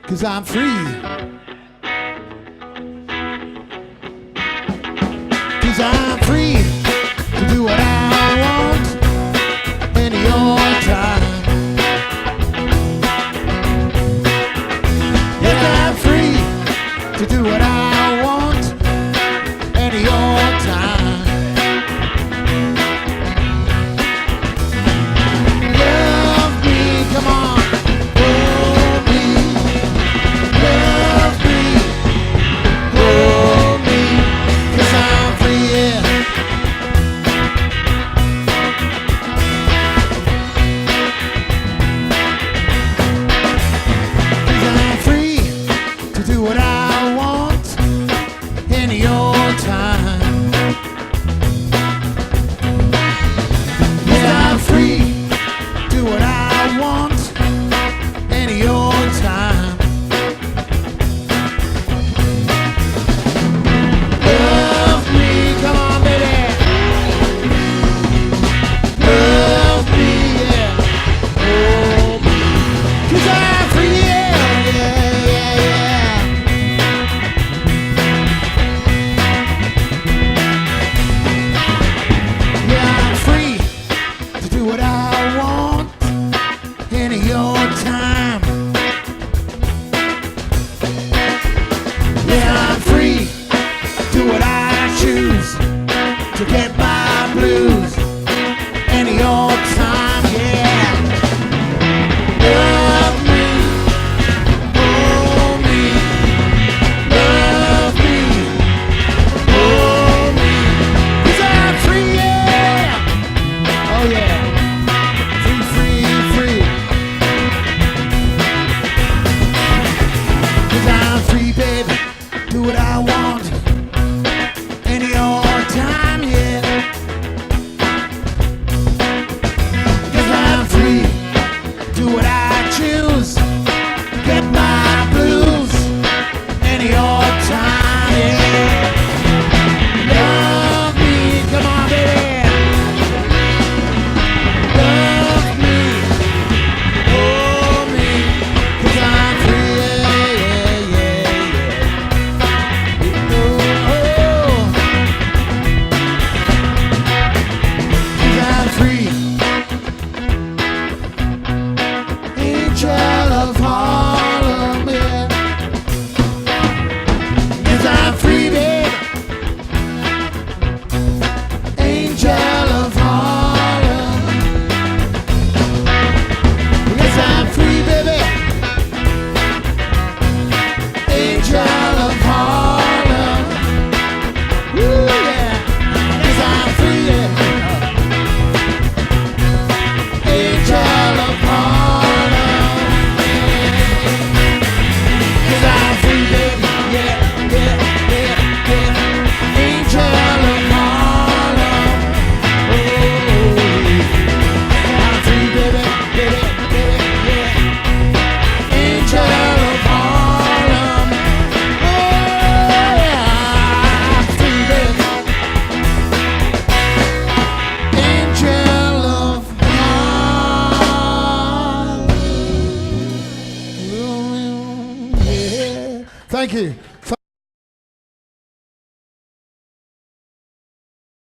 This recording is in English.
'cause I'm free. 'Cause I'm free to do what I want any old time. Yes, I'm free to do what I want any old time. Love me, come on. Hold me. Love me. Hold me. 'Cause I'm free, yeah. Do what I want any old time. Yeah, I'm free. Do what I want any old time. Love me, come on, baby. Love me, yeah. Hold me. 'Cause I'm free, yeah, yeah, yeah, yeah. Do what I want any old time. Yeah, I'm free. Do what I choose to get my blues any old time. Yeah. Love me. Hold me. Love me. Hold me. 'Cause I'm free, yeah. Oh yeah. Do what I want any old time, yeah. 'Cause I'm free. Do what I choose. Get my blues any old time, yeah. Love me, come on, baby. Love me, hold me. 'Cause I'm free, yeah, yeah, yeah. Angel of Harlem, yeah. 'Cause I'm free, babe. Angel of Harlem. 'Cause I'm free, baby. Angel of Harlem. Woo, yeah. 'Cause I'm free, yeah. Angel of Harlem. 'Cause I'm free, baby. Yeah, yeah, yeah, yeah. Angel of Harlem. Oh, I'm free, baby, baby, baby, yeah. Angel of Harlem. Oh, yeah, I'm free, baby. Angel of Harlem. Yeah. Thank you.